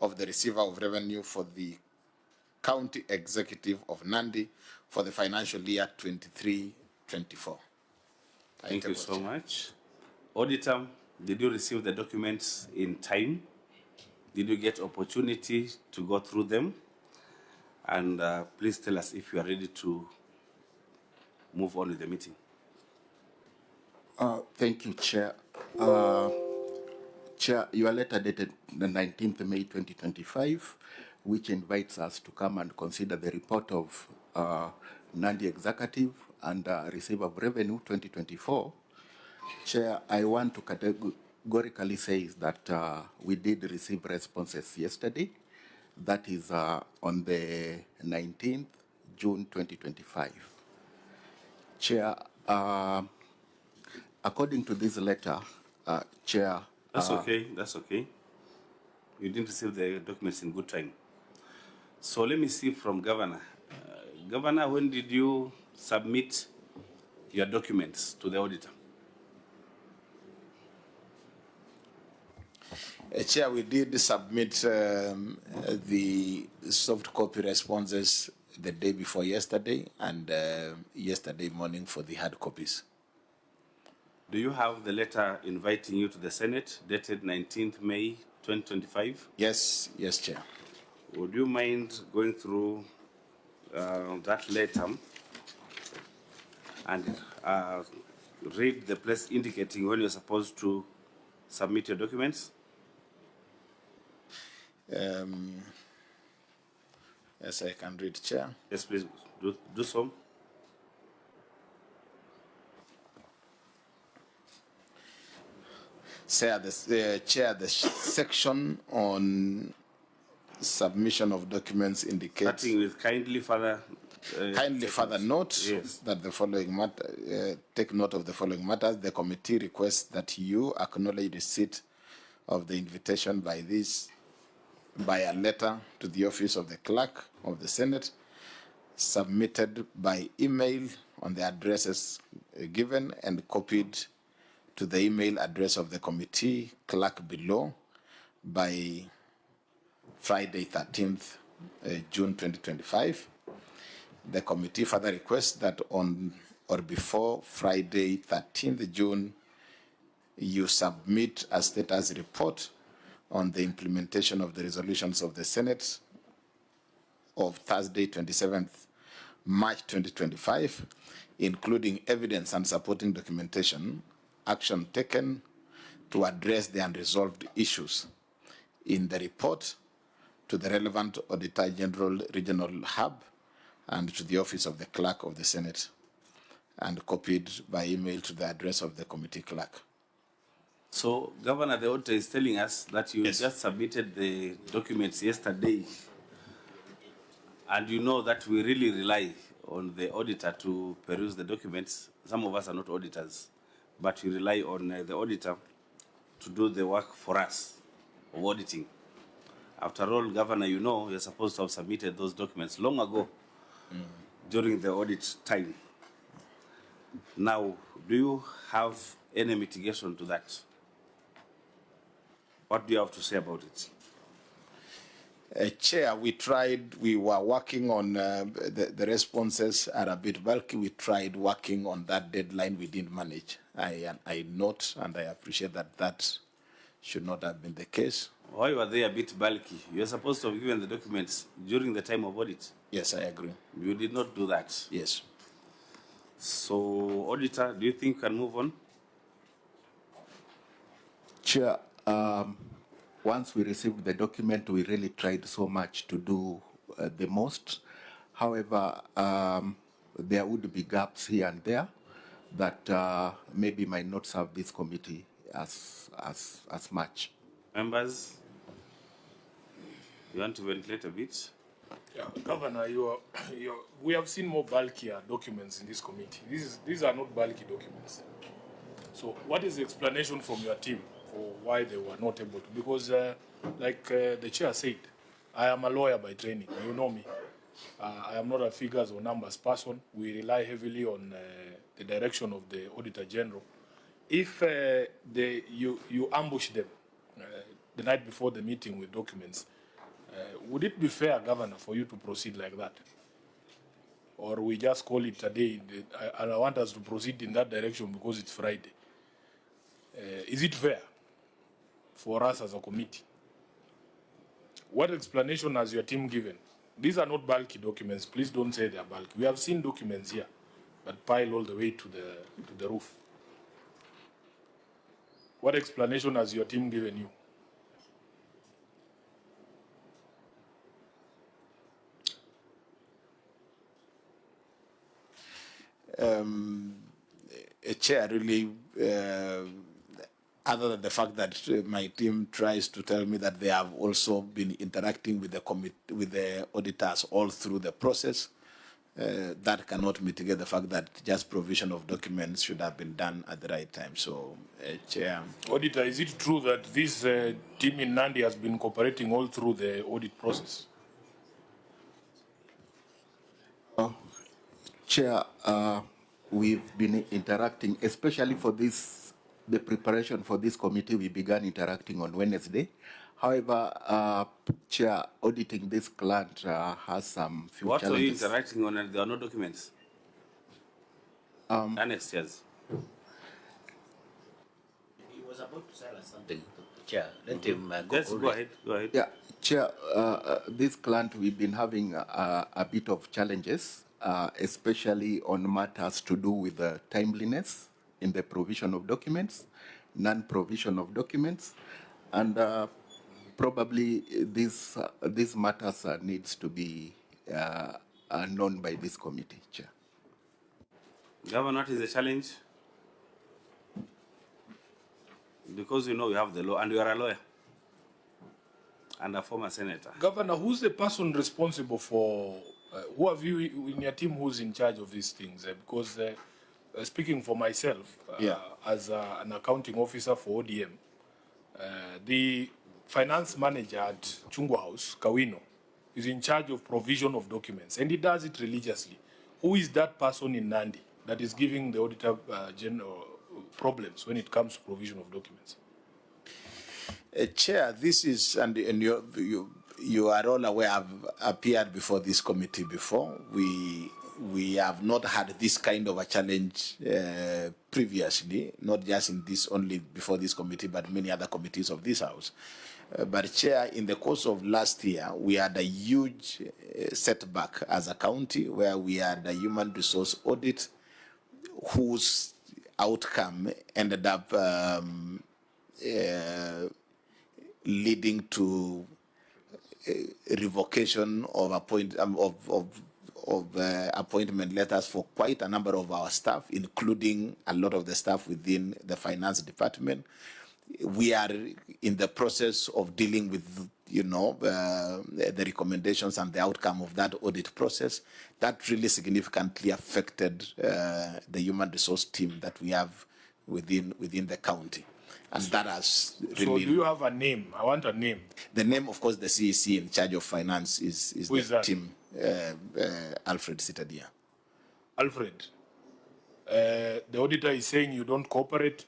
of the receiver of revenue for the County Executive of Nandi for the financial year 23-24. Thank you so much. Auditor, did you receive the documents in time? Did you get opportunity to go through them? And please tell us if you are ready to move on with the meeting. Thank you, Chair. Chair, your letter dated the 19th May 2025, which invites us to come and consider the report of Nandi Executive and Receiver of Revenue 2024. Chair, I want to categorically say that we did receive responses yesterday. That is on the 19th June 2025. Chair, according to this letter, Chair. That's okay, that's okay. You didn't receive the documents in good time. So let me see from Governor. Governor, when did you submit your documents to the auditor? Chair, we did submit the soft copy responses the day before yesterday and yesterday morning for the hard copies. Do you have the letter inviting you to the Senate dated 19th May 2025? Yes, yes, Chair. Would you mind going through that letter and read the place indicating when you're supposed to submit your documents? Yes, I can read, Chair. Yes, please do so. Chair, the section on submission of documents indicates. Starting with kindly further note yes. that the following matter, take note of the following matters. The committee requests that you acknowledge receipt of the invitation by a letter to the office of the clerk of the Senate, submitted by email on the addresses given and copied to the email address of the committee clerk below by Friday 13th June 2025. The committee further requests that on or before Friday 13th June, you submit a status report on the implementation of the resolutions of the Senate of Thursday 27th March 2025, including evidence and supporting documentation, action taken to address the unresolved issues in the report to the relevant Auditor General Regional Hub and to the office of the Clerk of the Senate, and copied by email to the address of the committee clerk. So, Governor, the auditor is telling us that you Yes. just submitted the documents yesterday, and you know that we really rely on the auditor to peruse the documents. Some of us are not auditors, but we rely on the auditor to do the work for us of auditing. After all, Governor, you know you're supposed to have submitted those documents long ago during the audit time. Now, do you have any mitigation to that? What do you have to say about it? Chair, we were working on, the responses are a bit bulky. We tried working on that deadline, we didn't manage. I note and I appreciate that should not have been the case. Why were they a bit bulky? You're supposed to have given the documents during the time of audit. Yes, I agree. You did not do that. Yes. So, Auditor, do you think we can move on? Chair, once we received the document, we really tried so much to do the most. However, there would be gaps here and there that maybe might not serve this committee as much. Members, you want to ventilate a bit? Yeah, Governor, we have seen more bulkier documents in this committee. These are not bulky documents. So what is the explanation from your team for why they were not able to? Because like the chair said, I am a lawyer by training. You know me. I am not a figures or numbers person. We rely heavily on the direction of the Auditor General. If you ambush them the night before the meeting with documents, Would it be fair, Governor, for you to proceed like that? Or we just call it a day, and I want us to proceed in that direction because it's Friday. Is it fair for us as a committee? What explanation has your team given? These are not bulky documents. Please don't say they are bulky. We have seen documents here, but piled all the way to the roof. What explanation has your team given you? Chair, really, other than the fact that my team tries to tell me that they have also been interacting with the auditors all through the process, that cannot mitigate the fact that just provision of documents should have been done at the right time. So, Chair. Auditor, is it true that this team in Nandi has been cooperating all through the audit process? Chair, we've been interacting, especially for this, the preparation for this committee, we began interacting on Wednesday. However, Chair, auditing this client has some few What are you challenges. interacting on and there are no documents? Annexed, yes. He was about to tell us something, Chair. Let him Yes, go ahead, go ahead. Yeah, Chair, this client, we've been having a bit of challenges, especially on matters to do with the timeliness in the provision of documents, non-provision of documents, and probably these matters needs to be known by this committee, Chair. Governor, what is the challenge? Because you know we have the law and you are a lawyer and a former senator. Governor, who's the person responsible for, who have you in your team who's in charge of these things? Because speaking for myself, as an accounting officer for ODM, the finance manager at Chungwa House, Kawino, is in charge of provision of documents, and he does it religiously. Who is that person in Nandi that is giving the auditor general problems when it comes to provision of documents? Chair, this is, and you are all aware, I've appeared before this committee before. We have not had this kind of a challenge previously, not just in this, only before this committee, but many other committees of this House. But Chair, in the course of last year, we had a huge setback as a county where we had a human resource audit whose outcome ended up leading to revocation of appointment letters for quite a number of our staff, including a lot of the staff within the finance department. We are in the process of dealing with, the recommendations and the outcome of that audit process. That really significantly affected the human resource team that we have within the county. And that has really... So do you have a name? I want a name. The name, of course, the CEC in charge of finance is Who is that? team, Alfred Sitadia. Alfred, the auditor is saying you don't cooperate,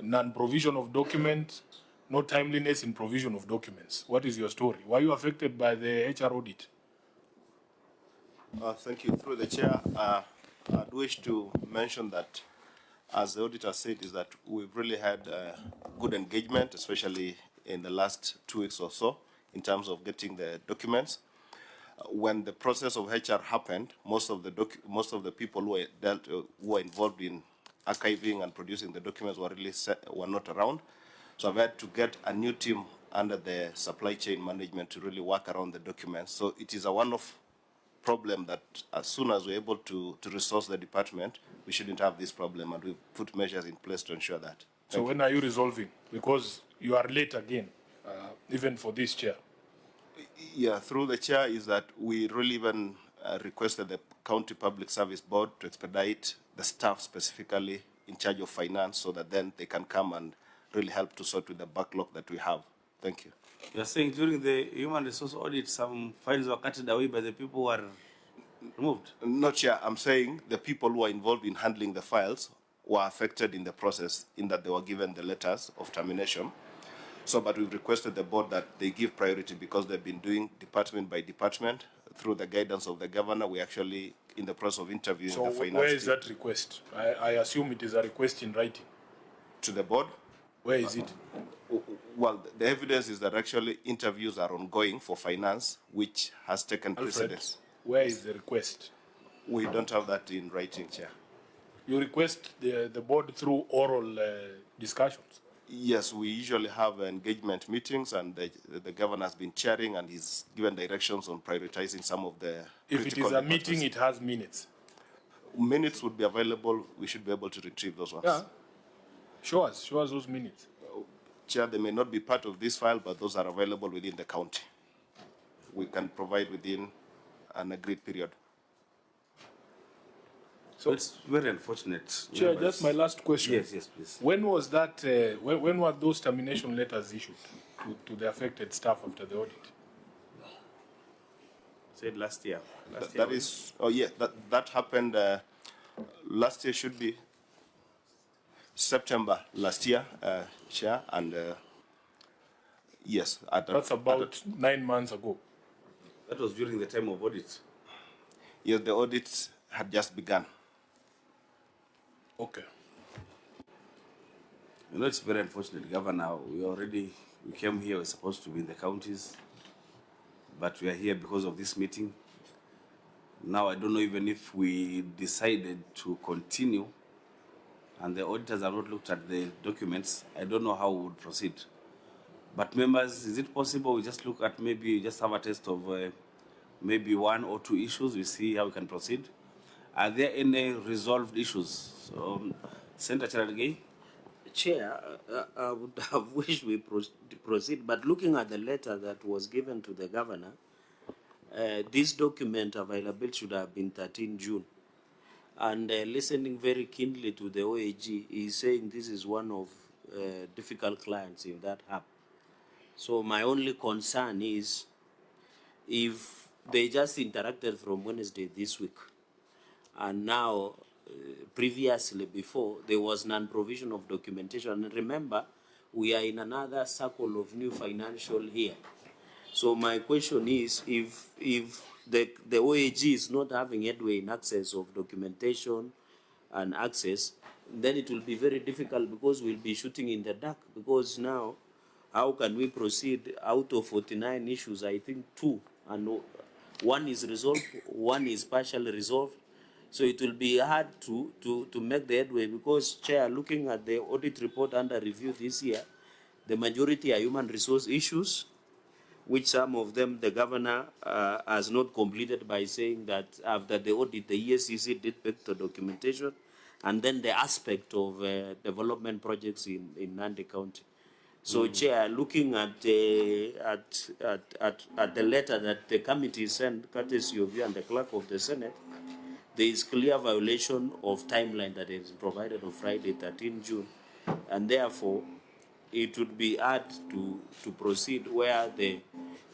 non-provision of documents, no timeliness in provision of documents. What is your story? Why are you affected by the HR audit? Thank you. Through the chair, I'd wish to mention that, as the auditor said, is that we've really had good engagement, especially in the last 2 weeks or so, in terms of getting the documents. When the process of HR happened, most of the people who were involved in archiving and producing the documents were not around. So I've had to get a new team under the supply chain management to really work around the documents. So it is a one-off problem that as soon as we're able to resource the department, we shouldn't have this problem, and we put measures in place to ensure that. So when are you resolving? Because you are late again, even for this chair. Yeah, through the chair is that we really even requested the County Public Service Board to expedite the staff specifically in charge of finance so that then they can come and really help to sort with the backlog that we have. Thank you. You're saying during the human resource audit, some files were cut away by the people who are removed? Not sure. I'm saying the people who are involved in handling the files were affected in the process in that they were given the letters of termination. So, but we've requested the board that they give priority because they've been doing department by department. Through the guidance of the governor, we're actually in the process of interviewing So the finance where is team. that request? I assume it is a request in writing. To the board? Where is it? Well, the evidence is that actually interviews are ongoing for finance, which has taken Alfred, precedence. where is the request? We don't have that in writing, Chair. You request the board through oral discussions. Yes, we usually have engagement meetings, and the governor has been chairing, and he's given directions on prioritizing some of the If it is a meeting, it has minutes. Minutes would be available. We should be able to retrieve those ones. Yeah. Show us those minutes. Chair, they may not be part of this file, but those are available within the county. We can provide within an agreed period. So it's very unfortunate. Chair, just my last question. Yes, yes, please. When was that? When were those termination letters issued to the affected staff after the audit? Said last year. That is, oh yeah, that happened last year. Should be September last year, Chair, and yes. That's about 9 months ago. That was during the time of audit. Yes, the audits had just begun. Okay. You know, it's very unfortunate, Governor. We came here, we're supposed to be in the counties, but we are here because of this meeting. Now, I don't know even if we decided to continue and the auditors have not looked at the documents, I don't know how we would proceed. But members, is it possible we just look at maybe just have a test of maybe 1 or 2 issues, we see how we can proceed? Are there any resolved issues? So, Senator Charalgei? Chair, I would have wished we proceed, but looking at the letter that was given to the governor, this document available should have been 13 June. And listening very keenly to the OAG, he's saying this is one of difficult clients in that hub. So my only concern is if they just interacted from Wednesday this week, and now previously before there was non-provision of documentation. And remember, we are in another circle of new financial year. So my question is, if the OAG is not having headway in access of documentation and access, then it will be very difficult because we'll be shooting in the dark. Because now, how can we proceed out of 49 issues? I think 2, and 1 is resolved, 1 is partially resolved. So it will be hard to make the headway because, Chair, looking at the audit report under review this year, the majority are human resource issues, which some of them the governor has not completed by saying that after the audit, the ESCC did back the documentation, and then the aspect of development projects in Nandi County. So, Chair, looking at the letter that the committee sent, courtesy of you and the clerk of the Senate, there is clear violation of timeline that is provided on Friday, 13 June, and therefore it would be hard to proceed where the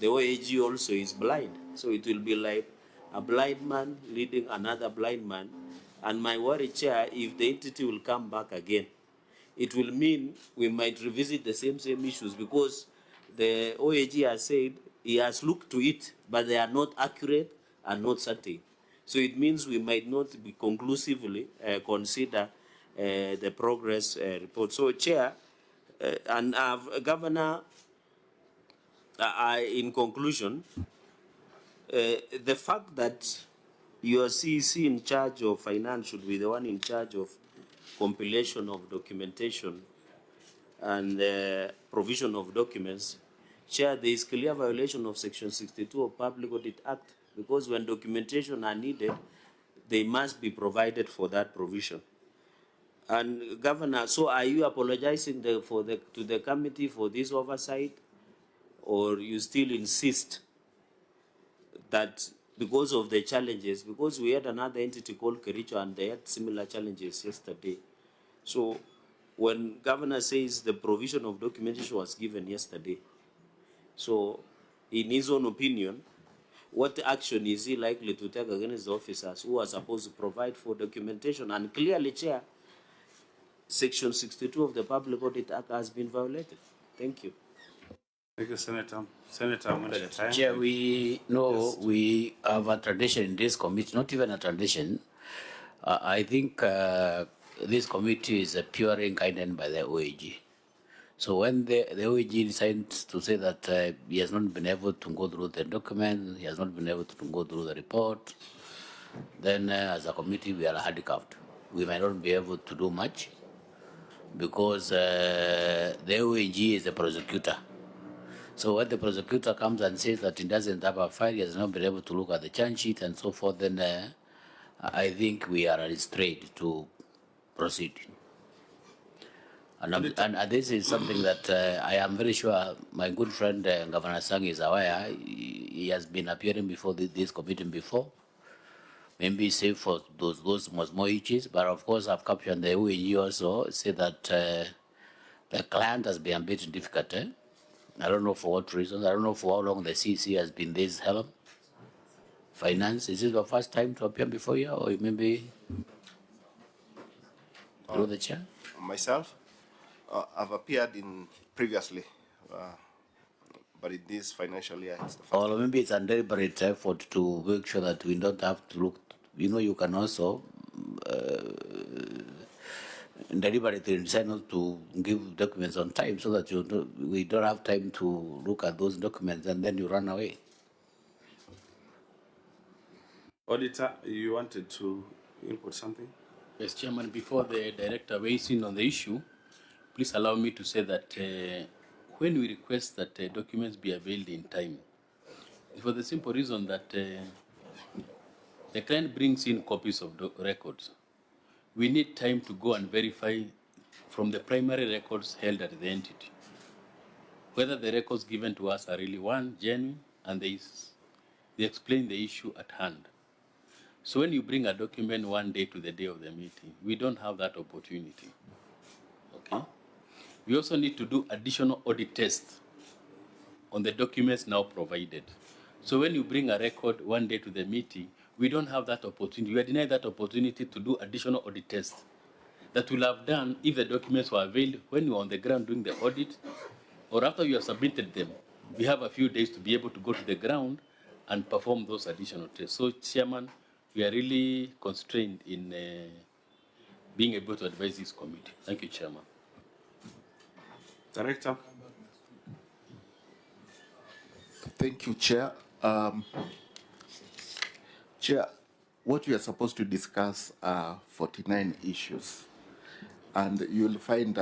OAG also is blind. So it will be like a blind man leading another blind man. And my worry, Chair, if the entity will come back again, it will mean we might revisit the same issues because the OAG has said he has looked to it, but they are not accurate and not certain. So it means we might not be conclusively consider the progress report. So, Chair, and Governor, in conclusion, the fact that your CEC in charge of finance should be the one in charge of compilation of documentation and provision of documents, Chair, there is clear violation of Section 62 of Public Audit Act because when documentation are needed, they must be provided for that provision. And Governor, so are you apologizing to the committee for this oversight, or you still insist that because of the challenges, because we had another entity called Kericho and they had similar challenges yesterday. So when Governor says the provision of documentation was given yesterday, so in his own opinion, what action is he likely to take against the officers who are supposed to provide for documentation? And clearly, Chair, Section 62 of the Public Audit Act has been violated. Thank you. Thank you, Senator. Senator Mwenda. Chair, we know we have a tradition in this committee, not even a tradition. I think this committee is purely guided by the OAG. So when the OAG decides to say that he has not been able to go through the document, he has not been able to go through the report, then as a committee we are handicapped. We might not be able to do much because the OAG is the prosecutor. So when the prosecutor comes and says that he doesn't have a file, he has not been able to look at the charge sheet and so forth, then I think we are restrained to proceed. And this is something that I am very sure my good friend Governor Sang is aware. He has been appearing before this committee before. Maybe save for those more issues, but of course I've captured the OAG also say that the client has been a bit difficult. I don't know for what reason. I don't know for how long the CC has been this helm. Finance, is it the first time to appear before you, or maybe through the chair? Myself, I've appeared in previously, but in this financial year, it's the first Or maybe it's a deliberate effort to make sure that we don't have to look. You can also deliberately decide not to give documents on time so that we don't have time to look at those documents and then you run away. Auditor, you wanted to input something? Yes, Chairman, before the director weighs in on the issue, please allow me to say that when we request that documents be availed in time, it's for the simple reason that the client brings in copies of records. We need time to go and verify from the primary records held at the entity whether the records given to us are really genuine, and they explain the issue at hand. So when you bring a document one day to the day of the meeting, we don't have that opportunity. Okay? We also need to do additional audit tests on the documents now provided. So when you bring a record one day to the meeting, we don't have that opportunity. We are denied that opportunity to do additional audit tests that we'll have done if the documents were availed when you were on the ground doing the audit, or after you have submitted them. We have a few days to be able to go to the ground and perform those additional tests. So, Chairman, we are really constrained in being able to advise this committee. Thank you, Chairman. Director. Thank you, Chair. Chair, what we are supposed to discuss are 49 issues, and you'll find that